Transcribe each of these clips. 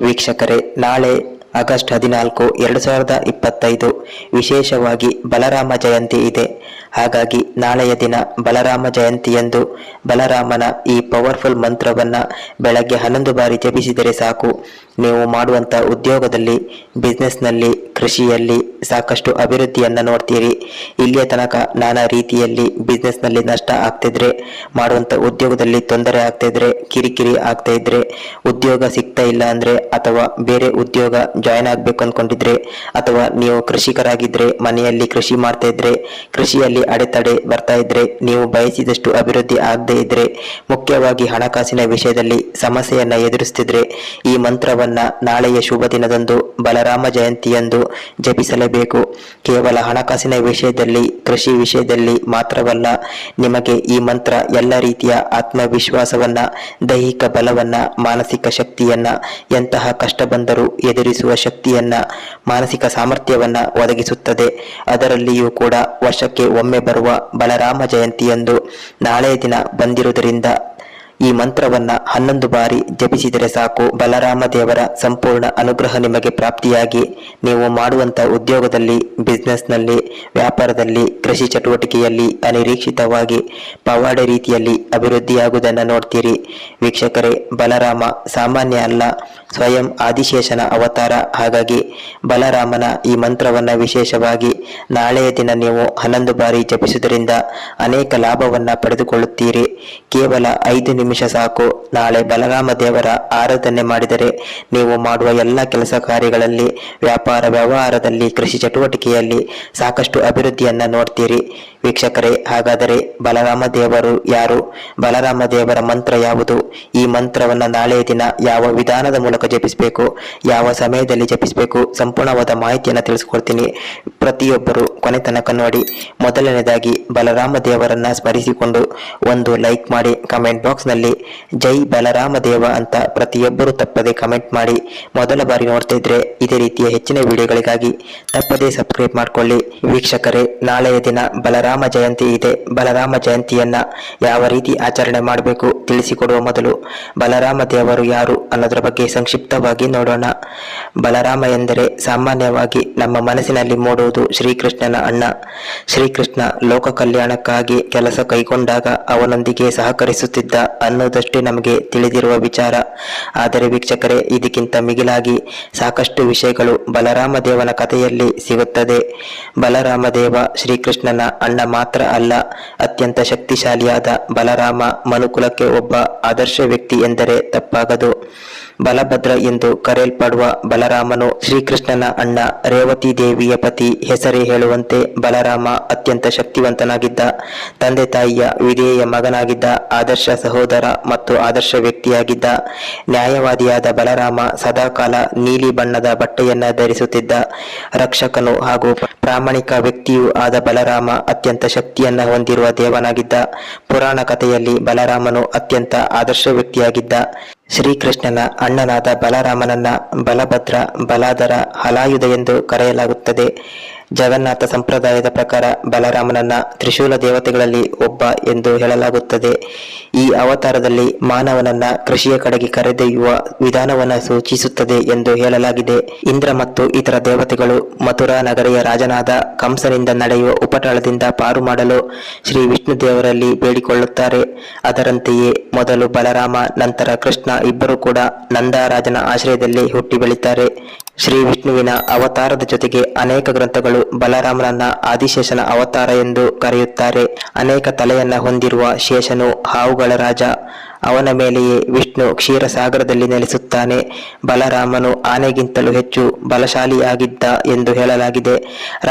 ವೀಕ್ಷಕರೇ, ನಾಳೆ ಆಗಸ್ಟ್ 14, 2025 ವಿಶೇಷವಾಗಿ ಬಲರಾಮ ಜಯಂತಿ ಇದೆ. ಹಾಗಾಗಿ ನಾಳೆಯ ದಿನ ಬಲರಾಮ ಜಯಂತಿಯಂದು ಬಲರಾಮನ ಈ ಪವರ್ಫುಲ್ ಮಂತ್ರವನ್ನ ಬೆಳಗ್ಗೆ 11 ಬಾರಿ ಜಪಿಸಿದರೆ ಸಾಕು. ನೀವು ಮಾಡುವಂಥ ಉದ್ಯೋಗದಲ್ಲಿ, ಬಿಸ್ನೆಸ್ನಲ್ಲಿ, ಕೃಷಿಯಲ್ಲಿ ಸಾಕಷ್ಟು ಅಭಿವೃದ್ಧಿಯನ್ನ ನೋಡ್ತೀರಿ. ಇಲ್ಲಿಯ ತನಕ ನಾನಾ ರೀತಿಯಲ್ಲಿ ಬಿಸ್ನೆಸ್ನಲ್ಲಿ ನಷ್ಟ ಆಗ್ತಿದ್ರೆ, ಮಾಡುವಂಥ ಉದ್ಯೋಗದಲ್ಲಿ ತೊಂದರೆ ಆಗ್ತಿದ್ರೆ, ಕಿರಿಕಿರಿ ಆಗ್ತಾ ಇದ್ರೆ, ಉದ್ಯೋಗ ಸಿಗ್ತಾ ಇಲ್ಲ ಅಂದ್ರೆ, ಅಥವಾ ಬೇರೆ ಉದ್ಯೋಗ ಜಾಯ್ನ್ ಆಗ್ಬೇಕು ಅನ್ಕೊಂಡಿದ್ರೆ, ಅಥವಾ ನೀವು ಕೃಷಿಕರಾಗಿದ್ರೆ ಮನೆಯಲ್ಲಿ ಕೃಷಿ ಮಾಡ್ತಾ ಇದ್ರೆ ಕೃಷಿಯಲ್ಲಿ ಅಡೆತಡೆ ಬರ್ತಾ ಇದ್ರೆ, ನೀವು ಬಯಸಿದಷ್ಟು ಅಭಿವೃದ್ಧಿ ಆಗದೆ ಇದ್ರೆ, ಮುಖ್ಯವಾಗಿ ಹಣಕಾಸಿನ ವಿಷಯದಲ್ಲಿ ಸಮಸ್ಯೆಯನ್ನ ಎದುರಿಸ್ತಿದ್ರೆ, ಈ ಮಂತ್ರವನ್ನ ನಾಳೆಯ ಶುಭ ದಿನದಂದು ಬಲರಾಮ ಜಯಂತಿಯಂದು ಜಪಿಸಲೇಬೇಕು. ಕೇವಲ ಹಣಕಾಸಿನ ವಿಷಯದಲ್ಲಿ, ಕೃಷಿ ವಿಷಯದಲ್ಲಿ ಮಾತ್ರವಲ್ಲ, ನಿಮಗೆ ಈ ಮಂತ್ರ ಎಲ್ಲ ರೀತಿಯ ಆತ್ಮವಿಶ್ವಾಸವನ್ನ, ದೈಹಿಕ ಬಲವನ್ನ, ಮಾನಸಿಕ ಶಕ್ತಿಯನ್ನ, ಎಂತಹ ಕಷ್ಟ ಬಂದರೂ ಎದುರಿಸುವ ಶಕ್ತಿಯನ್ನ, ಮಾನಸಿಕ ಸಾಮರ್ಥ್ಯವನ್ನ ಒದಗಿಸುತ್ತದೆ. ಅದರಲ್ಲಿಯೂ ಕೂಡ ವರ್ಷಕ್ಕೆ ಒಮ್ಮೆ ಬರುವ ಬಲರಾಮ ಜಯಂತಿಯಂದು ನಾಳೆಯ ದಿನ ಬಂದಿರುವುದರಿಂದ ಈ ಮಂತ್ರವನ್ನ 11 ಬಾರಿ ಜಪಿಸಿದರೆ ಸಾಕು. ಬಲರಾಮ ದೇವರ ಸಂಪೂರ್ಣ ಅನುಗ್ರಹ ನಿಮಗೆ ಪ್ರಾಪ್ತಿಯಾಗಿ ನೀವು ಮಾಡುವಂತ ಉದ್ಯೋಗದಲ್ಲಿ, ಬಿಸ್ನೆಸ್ನಲ್ಲಿ, ವ್ಯಾಪಾರದಲ್ಲಿ, ಕೃಷಿ ಚಟುವಟಿಕೆಯಲ್ಲಿ ಅನಿರೀಕ್ಷಿತವಾಗಿ ಪವಾಡ ರೀತಿಯಲ್ಲಿ ಅಭಿವೃದ್ಧಿಯಾಗುವುದನ್ನು ನೋಡ್ತೀರಿ. ವೀಕ್ಷಕರೇ, ಬಲರಾಮ ಸಾಮಾನ್ಯ ಅಲ್ಲ, ಸ್ವಯಂ ಆದಿಶೇಷನ ಅವತಾರ. ಹಾಗಾಗಿ ಬಲರಾಮನ ಈ ಮಂತ್ರವನ್ನ ವಿಶೇಷವಾಗಿ ನಾಳೆಯ ದಿನ ನೀವು 11 ಬಾರಿ ಜಪಿಸುವುದರಿಂದ ಅನೇಕ ಲಾಭವನ್ನ ಪಡೆದುಕೊಳ್ಳುತ್ತೀರಿ. ಕೇವಲ 5 ನಿಮಿಷ ಸಾಕು. ನಾಳೆ ಬಲರಾಮ ದೇವರ ಆರಾಧನೆ ಮಾಡಿದರೆ ನೀವು ಮಾಡುವ ಎಲ್ಲ ಕೆಲಸ ಕಾರ್ಯಗಳಲ್ಲಿ, ವ್ಯಾಪಾರ ವ್ಯವಹಾರದಲ್ಲಿ, ಕೃಷಿ ಚಟುವಟಿಕೆಯಲ್ಲಿ ಸಾಕಷ್ಟು ಅಭಿವೃದ್ಧಿಯನ್ನ ನೋಡ್ತೀರಿ. ವೀಕ್ಷಕರೇ, ಹಾಗಾದರೆ ಬಲರಾಮ ದೇವರು ಯಾರು? ಬಲರಾಮ ದೇವರ ಮಂತ್ರ ಯಾವುದು? ಈ ಮಂತ್ರವನ್ನ ನಾಳೆಯ ದಿನ ಯಾವ ವಿಧಾನದ ಮೂಲಕ ಜಪಿಸಬೇಕು, ಯಾವ ಸಮಯದಲ್ಲಿ ಜಪಿಸಬೇಕು, ಸಂಪೂರ್ಣವಾದ ಮಾಹಿತಿಯನ್ನು ತಿಳಿಸ್ಕೊಡ್ತೀನಿ. ಪ್ರತಿಯೊಬ್ಬರು ಕೊನೆ ತನಕ ನೋಡಿ. ಮೊದಲನೇದಾಗಿ ಬಲರಾಮ ದೇವರನ್ನ ಸ್ಮರಿಸಿಕೊಂಡು ಒಂದು ಲೈಕ್ ಮಾಡಿ, ಕಮೆಂಟ್ ಬಾಕ್ಸ್ ನಲ್ಲಿ ಜೈ ಬಲರಾಮ ದೇವ ಅಂತ ಪ್ರತಿಯೊಬ್ಬರು ತಪ್ಪದೆ ಕಮೆಂಟ್ ಮಾಡಿ. ಮೊದಲ ಬಾರಿ ನೋಡ್ತಾ ಇದ್ರೆ ಇದೇ ರೀತಿಯ ಹೆಚ್ಚಿನ ವಿಡಿಯೋಗಳಿಗಾಗಿ ತಪ್ಪದೆ ಸಬ್ಸ್ಕ್ರೈಬ್ ಮಾಡ್ಕೊಳ್ಳಿ. ವೀಕ್ಷಕರೇ, ನಾಳೆಯ ದಿನ ಬಲರಾಮ ಜಯಂತಿ ಇದೆ. ಬಲರಾಮ ಜಯಂತಿಯನ್ನ ಯಾವ ರೀತಿ ಆಚರಣೆ ಮಾಡಬೇಕು ತಿಳಿಸಿಕೊಡುವ ಮೊದಲು ಬಲರಾಮ ದೇವರು ಯಾರು ಅನ್ನೋದ್ರ ಬಗ್ಗೆ ಸಂಕ್ಷಿಪ್ತವಾಗಿ ನೋಡೋಣ. ಬಲರಾಮ ಎಂದರೆ ಸಾಮಾನ್ಯವಾಗಿ ನಮ್ಮ ಮನಸ್ಸಿನಲ್ಲಿ ಮೂಡುವುದು ಶ್ರೀಕೃಷ್ಣನ ಅಣ್ಣ. ಶ್ರೀಕೃಷ್ಣ ಲೋಕ ಕಲ್ಯಾಣಕ್ಕಾಗಿ ಕೆಲಸ ಕೈಗೊಂಡಾಗ ಅವನೊಂದಿಗೆ ಸಹಕರಿಸುತ್ತಿದ್ದ ಅನ್ನೋದಷ್ಟೇ ನಮಗೆ ತಿಳಿದಿರುವ ವಿಚಾರ. ಆದರೆ ವೀಕ್ಷಕರೇ, ಇದಕ್ಕಿಂತ ಮಿಗಿಲಾಗಿ ಸಾಕಷ್ಟು ವಿಷಯಗಳು ಬಲರಾಮ ದೇವನ ಕಥೆಯಲ್ಲಿ ಸಿಗುತ್ತದೆ. ಬಲರಾಮ ದೇವ ಶ್ರೀಕೃಷ್ಣನ ಅಣ್ಣ ಮಾತ್ರ ಅಲ್ಲ, ಅತ್ಯಂತ ಶಕ್ತಿಶಾಲಿಯಾದ ಬಲರಾಮ ಮನುಕುಲಕ್ಕೆ ಒಬ್ಬ ಆದರ್ಶ ವ್ಯಕ್ತಿ ಎಂದರೆ ತಪ್ಪಾಗದು. ಬಲಭದ್ರ ಎಂದು ಕರೆಯಲ್ಪಡುವ ಬಲರಾಮನು ಶ್ರೀಕೃಷ್ಣನ ಅಣ್ಣ, ರೇವತಿ ದೇವಿಯ ಪತಿ. ಹೆಸರೇ ಹೇಳುವಂತೆ ಬಲರಾಮ ಅತ್ಯಂತ ಶಕ್ತಿವಂತನಾಗಿದ್ದ, ತಂದೆ ತಾಯಿಯ ವಿಧೇಯ ಮಗನಾಗಿದ್ದ, ಆದರ್ಶ ಸಹೋದರ ಮತ್ತು ಆದರ್ಶ ವ್ಯಕ್ತಿಯಾಗಿದ್ದ. ನ್ಯಾಯವಾದಿಯಾದ ಬಲರಾಮ ಸದಾಕಾಲ ನೀಲಿ ಬಣ್ಣದ ಬಟ್ಟೆಯನ್ನ ಧರಿಸುತ್ತಿದ್ದ. ರಕ್ಷಕನು ಹಾಗೂ ಪ್ರಾಮಾಣಿಕ ವ್ಯಕ್ತಿಯೂ ಆದ ಬಲರಾಮ ಅತ್ಯಂತ ಶಕ್ತಿಯನ್ನ ಹೊಂದಿರುವ ದೇವನಾಗಿದ್ದ. ಪುರಾಣ ಕಥೆಯಲ್ಲಿ ಬಲರಾಮನು ಅತ್ಯಂತ ಆದರ್ಶ ವ್ಯಕ್ತಿಯಾಗಿದ್ದ. ಶ್ರೀಕೃಷ್ಣನ ಅಣ್ಣನಾದ ಬಲರಾಮನನ್ನ ಬಲಭದ್ರ, ಬಲಾಧರ, ಹಲಾಯುಧ ಎಂದು ಕರೆಯಲಾಗುತ್ತದೆ. ಜಗನ್ನಾಥ ಸಂಪ್ರದಾಯದ ಪ್ರಕಾರ ಬಲರಾಮನನ್ನ ತ್ರಿಶೂಲ ದೇವತೆಗಳಲ್ಲಿ ಒಬ್ಬ ಎಂದು ಹೇಳಲಾಗುತ್ತದೆ. ಈ ಅವತಾರದಲ್ಲಿ ಮಾನವನನ್ನ ಕೃಷಿಯ ಕಡೆಗೆ ಕರೆದೊಯ್ಯುವ ವಿಧಾನವನ್ನು ಸೂಚಿಸುತ್ತದೆ ಎಂದು ಹೇಳಲಾಗಿದೆ. ಇಂದ್ರ ಮತ್ತು ಇತರ ದೇವತೆಗಳು ಮಥುರಾ ನಗರಿಯ ರಾಜನಾದ ಕಂಸನಿಂದ ನಡೆಯುವ ಉಪಟಳದಿಂದ ಪಾರು ಮಾಡಲು ಶ್ರೀ ವಿಷ್ಣು ದೇವರಲ್ಲಿ ಬೇಡಿಕೊಳ್ಳುತ್ತಾರೆ. ಅದರಂತೆಯೇ ಮೊದಲು ಬಲರಾಮ, ನಂತರ ಕೃಷ್ಣ ಇಬ್ಬರು ಕೂಡ ನಂದರಾಜನ ಆಶ್ರಯದಲ್ಲಿ ಹುಟ್ಟಿ ಬೆಳೀತಾರೆ. ಶ್ರೀ ವಿಷ್ಣುವಿನ ಅವತಾರದ ಜೊತೆಗೆ ಅನೇಕ ಗ್ರಂಥಗಳು ಬಲರಾಮನನ್ನ ಆದಿಶೇಷನ ಅವತಾರ ಎಂದು ಕರೆಯುತ್ತಾರೆ. ಅನೇಕ ತಲೆಯನ್ನ ಹೊಂದಿರುವ ಶೇಷನು ಹಾವುಗಳ ರಾಜ. ಅವನ ಮೇಲೆಯೇ ವಿಷ್ಣು ಕ್ಷೀರಸಾಗರದಲ್ಲಿ ನೆಲೆಸುತ್ತಾನೆ. ಬಲರಾಮನು ಆನೆಗಿಂತಲೂ ಹೆಚ್ಚು ಬಲಶಾಲಿಯಾಗಿದ್ದ ಎಂದು ಹೇಳಲಾಗಿದೆ.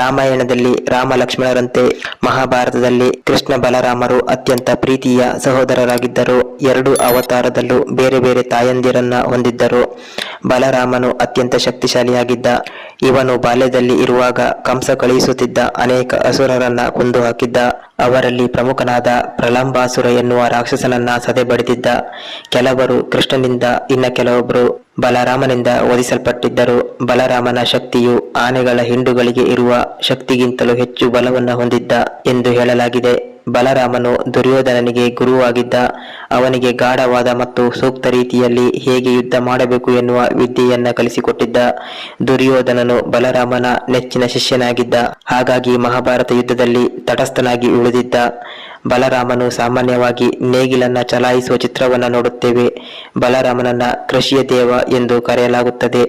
ರಾಮಾಯಣದಲ್ಲಿ ರಾಮ ಲಕ್ಷ್ಮಣರಂತೆ, ಮಹಾಭಾರತದಲ್ಲಿ ಕೃಷ್ಣ ಬಲರಾಮರು ಅತ್ಯಂತ ಪ್ರೀತಿಯ ಸಹೋದರರಾಗಿದ್ದರು. ಎರಡು ಅವತಾರದಲ್ಲೂ ಬೇರೆ ಬೇರೆ ತಾಯಂದಿರನ್ನ ಹೊಂದಿದ್ದರು. ಬಲರಾಮನು ಅತ್ಯಂತ ಶಕ್ತಿಶಾಲಿಯಾಗಿದ್ದ. ಇವನು ಬಾಲ್ಯದಲ್ಲಿ ಇರುವಾಗ ಕಂಸ ಕಳುಹಿಸುತ್ತಿದ್ದ ಅನೇಕ ಅಸುರರನ್ನ ಕೊಂದು ಹಾಕಿದ್ದ. ಅವರಲ್ಲಿ ಪ್ರಮುಖನಾದ ಪ್ರಲಂಬಾಸುರ ಎನ್ನುವ ರಾಕ್ಷಸನನ್ನ ಸದೆಬಡಿದಿದ್ದ. ಕೆಲವರು ಕೃಷ್ಣನಿಂದ, ಇನ್ನ ಕೆಲವೊಬ್ಬರು ಬಲರಾಮನಿಂದ ವಧಿಸಲ್ಪಟ್ಟಿದ್ದರು. ಬಲರಾಮನ ಶಕ್ತಿಯು ಆನೆಗಳ ಹಿಂಡುಗಳಿಗೆ ಇರುವ ಶಕ್ತಿಗಿಂತಲೂ ಹೆಚ್ಚು ಬಲವನ್ನು ಹೊಂದಿದ್ದ ಎಂದು ಹೇಳಲಾಗಿದೆ. ಬಲರಾಮನು ದುರ್ಯೋಧನನಿಗೆ ಗುರುವಾಗಿದ್ದ. ಅವನಿಗೆ ಗಾಢವಾದ ಮತ್ತು ಸೂಕ್ತ ರೀತಿಯಲ್ಲಿ ಹೇಗೆ ಯುದ್ಧ ಮಾಡಬೇಕು ಎನ್ನುವ ವಿದ್ಯೆಯನ್ನ ಕಲಿಸಿಕೊಟ್ಟಿದ್ದ. ದುರ್ಯೋಧನನು ಬಲರಾಮನ ನೆಚ್ಚಿನ ಶಿಷ್ಯನಾಗಿದ್ದ. ಹಾಗಾಗಿ ಮಹಾಭಾರತ ಯುದ್ಧದಲ್ಲಿ ತಟಸ್ಥನಾಗಿ ಉಳಿದಿದ್ದ. ಬಲರಾಮನು ಸಾಮಾನ್ಯವಾಗಿ ನೇಗಿಲನ್ನ ಚಲಾಯಿಸುವ ಚಿತ್ರವನ್ನ ನೋಡುತ್ತೇವೆ. ಬಲರಾಮನನ್ನ ಕೃಷಿಯ ದೇವ ಎಂದು ಕರೆಯಲಾಗುತ್ತದೆ.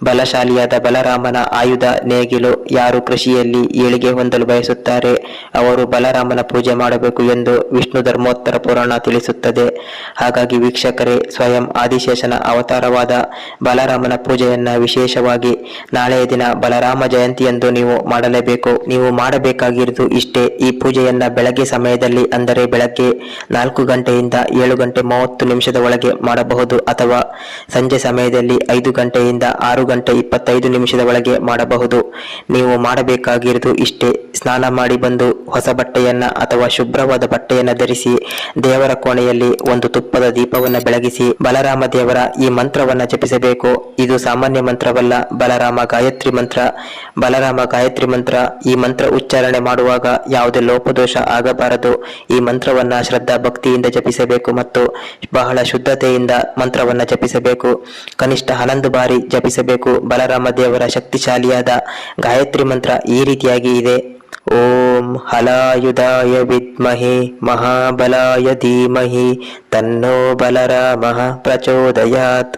ಬಲಶಾಲಿಯಾದ ಬಲರಾಮನ ಆಯುಧ ನೇಗಿಲು. ಯಾರು ಕೃಷಿಯಲ್ಲಿ ಏಳಿಗೆ ಹೊಂದಲು ಬಯಸುತ್ತಾರೆ ಅವರು ಬಲರಾಮನ ಪೂಜೆ ಮಾಡಬೇಕು ಎಂದು ವಿಷ್ಣು ಧರ್ಮೋತ್ತರ ಪುರಾಣ ತಿಳಿಸುತ್ತದೆ. ಹಾಗಾಗಿ ವೀಕ್ಷಕರೇ, ಸ್ವಯಂ ಆದಿಶೇಷನ ಅವತಾರವಾದ ಬಲರಾಮನ ಪೂಜೆಯನ್ನ ವಿಶೇಷವಾಗಿ ನಾಳೆಯ ದಿನ ಬಲರಾಮ ಜಯಂತಿಯಂದು ನೀವು ಮಾಡಲೇಬೇಕು. ನೀವು ಮಾಡಬೇಕಾಗಿರುವುದು ಇಷ್ಟೇ. ಈ ಪೂಜೆಯನ್ನ ಬೆಳಗ್ಗೆ ಸಮಯದಲ್ಲಿ, ಅಂದರೆ ಬೆಳಗ್ಗೆ 4 ಗಂಟೆಯಿಂದ 7 ಗಂಟೆ 30 ನಿಮಿಷದ ಒಳಗೆ ಮಾಡಬಹುದು, ಅಥವಾ ಸಂಜೆ ಸಮಯದಲ್ಲಿ 5 ಗಂಟೆಯಿಂದ 6 ಗಂಟೆ 25 ನಿಮಿಷದ ಒಳಗೆ ಮಾಡಬಹುದು. ನೀವು ಮಾಡಬೇಕಾಗಿರುವುದು ಇಷ್ಟೇ. ಸ್ನಾನ ಮಾಡಿ ಬಂದು ಹೊಸ ಬಟ್ಟೆಯನ್ನ ಅಥವಾ ಶುಭ್ರವಾದ ಬಟ್ಟೆಯನ್ನ ಧರಿಸಿ ದೇವರ ಕೋಣೆಯಲ್ಲಿ ಒಂದು ತುಪ್ಪದ ದೀಪವನ್ನು ಬೆಳಗಿಸಿ ಬಲರಾಮ ದೇವರ ಈ ಮಂತ್ರವನ್ನ ಜಪಿಸಬೇಕು. ಇದು ಸಾಮಾನ್ಯ ಮಂತ್ರವಲ್ಲ, ಬಲರಾಮ ಗಾಯತ್ರಿ ಮಂತ್ರ. ಬಲರಾಮ ಗಾಯತ್ರಿ ಮಂತ್ರ, ಈ ಮಂತ್ರ ಉಚ್ಚಾರಣೆ ಮಾಡುವಾಗ ಯಾವುದೇ ಲೋಪದೋಷ ಆಗಬಾರದು. ಈ ಮಂತ್ರವನ್ನ ಶ್ರದ್ಧಾ ಭಕ್ತಿಯಿಂದ ಜಪಿಸಬೇಕು ಮತ್ತು ಬಹಳ ಶುದ್ಧತೆಯಿಂದ ಮಂತ್ರವನ್ನ ಜಪಿಸಬೇಕು. ಕನಿಷ್ಠ 11 ಬಾರಿ ಜಪಿಸಬೇಕು. ಬಲರಾಮ ದೇವರ ಶಕ್ತಿಶಾಲಿಯಾದ ಗಾಯತ್ರಿ ಮಂತ್ರ ಈ ರೀತಿಯಾಗಿ ಇದೆ. ಓಂ ಹಲಾಯುಧಾಯ ವಿದ್ಮಹೆ ಮಹಾಬಲಾಯ ಧೀಮಹಿ ತನ್ನೋ ಬಲರಾಮಃ ಪ್ರಚೋದಯಾತ್.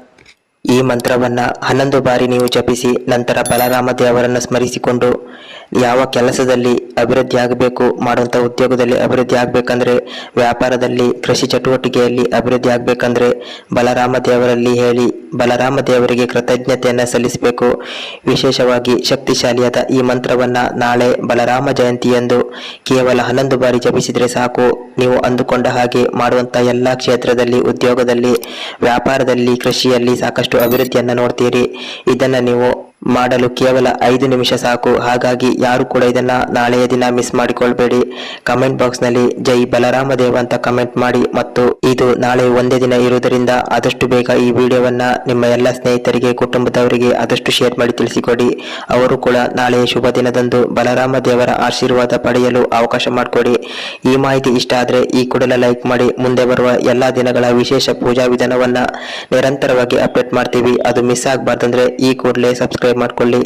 ಈ ಮಂತ್ರವನ್ನ 11 ಬಾರಿ ನೀವು ಜಪಿಸಿ ನಂತರ ಬಲರಾಮ ದೇವರನ್ನು ಸ್ಮರಿಸಿಕೊಂಡು ಯಾವ ಕೆಲಸದಲ್ಲಿ ಅಭಿವೃದ್ಧಿ ಆಗಬೇಕು, ಮಾಡುವಂಥ ಉದ್ಯೋಗದಲ್ಲಿ ಅಭಿವೃದ್ಧಿ ಆಗ್ಬೇಕಂದ್ರೆ, ವ್ಯಾಪಾರದಲ್ಲಿ, ಕೃಷಿ ಚಟುವಟಿಕೆಯಲ್ಲಿ ಅಭಿವೃದ್ಧಿ ಆಗ್ಬೇಕಂದ್ರೆ ಬಲರಾಮ ದೇವರಲ್ಲಿ ಹೇಳಿ ಬಲರಾಮ ದೇವರಿಗೆ ಕೃತಜ್ಞತೆಯನ್ನ ಸಲ್ಲಿಸಬೇಕು. ವಿಶೇಷವಾಗಿ ಶಕ್ತಿಶಾಲಿಯಾದ ಈ ಮಂತ್ರವನ್ನ ನಾಳೆ ಬಲರಾಮ ಜಯಂತಿಯಂದು ಕೇವಲ 11 ಬಾರಿ ಜಪಿಸಿದ್ರೆ ಸಾಕು. ನೀವು ಅಂದುಕೊಂಡ ಹಾಗೆ ಮಾಡುವಂತ ಎಲ್ಲಾ ಕ್ಷೇತ್ರದಲ್ಲಿ, ಉದ್ಯೋಗದಲ್ಲಿ, ವ್ಯಾಪಾರದಲ್ಲಿ, ಕೃಷಿಯಲ್ಲಿ ಸಾಕಷ್ಟು ಅಭಿವೃದ್ಧಿಯನ್ನ ನೋಡ್ತೀರಿ. ಇದನ್ನ ನೀವು ಮಾಡಲು ಕೇವಲ 5 ನಿಮಿಷ ಸಾಕು. ಹಾಗಾಗಿ ಯಾರು ಕೂಡ ಇದನ್ನ ನಾಳೆಯ ದಿನ ಮಿಸ್ ಮಾಡಿಕೊಳ್ಬೇಡಿ. ಕಮೆಂಟ್ ಬಾಕ್ಸ್ ನಲ್ಲಿ ಜೈ ಬಲರಾಮ ದೇವ ಅಂತ ಕಮೆಂಟ್ ಮಾಡಿ. ಮತ್ತು ಇದು ನಾಳೆ ಒಂದೇ ದಿನ ಇರುವುದರಿಂದ ಆದಷ್ಟು ಬೇಗ ಈ ವಿಡಿಯೋವನ್ನ ನಿಮ್ಮ ಎಲ್ಲ ಸ್ನೇಹಿತರಿಗೆ, ಕುಟುಂಬದವರಿಗೆ ಆದಷ್ಟು ಶೇರ್ ಮಾಡಿ ತಿಳಿಸಿಕೊಡಿ. ಅವರು ಕೂಡ ನಾಳೆಯ ಶುಭ ದಿನದಂದು ಬಲರಾಮ ದೇವರ ಆಶೀರ್ವಾದ ಪಡೆಯಲು ಅವಕಾಶ ಮಾಡಿಕೊಡಿ. ಈ ಮಾಹಿತಿ ಇಷ್ಟ ಆದ್ರೆ ಈ ಕೂಡಲೇ ಲೈಕ್ ಮಾಡಿ. ಮುಂದೆ ಬರುವ ಎಲ್ಲಾ ದಿನಗಳ ವಿಶೇಷ ಪೂಜಾ ವಿಧಾನವನ್ನ ನಿರಂತರವಾಗಿ ಅಪ್ಡೇಟ್ ಮಾಡ್ತೀವಿ. ಅದು ಮಿಸ್ ಆಗಬಾರ್ದಂದ್ರೆ ಈ ಕೂಡಲೇ ಸಬ್ಸ್ಕ್ರೈಬ್ ಮಾಡ್ಕೊಳ್ಳಿ.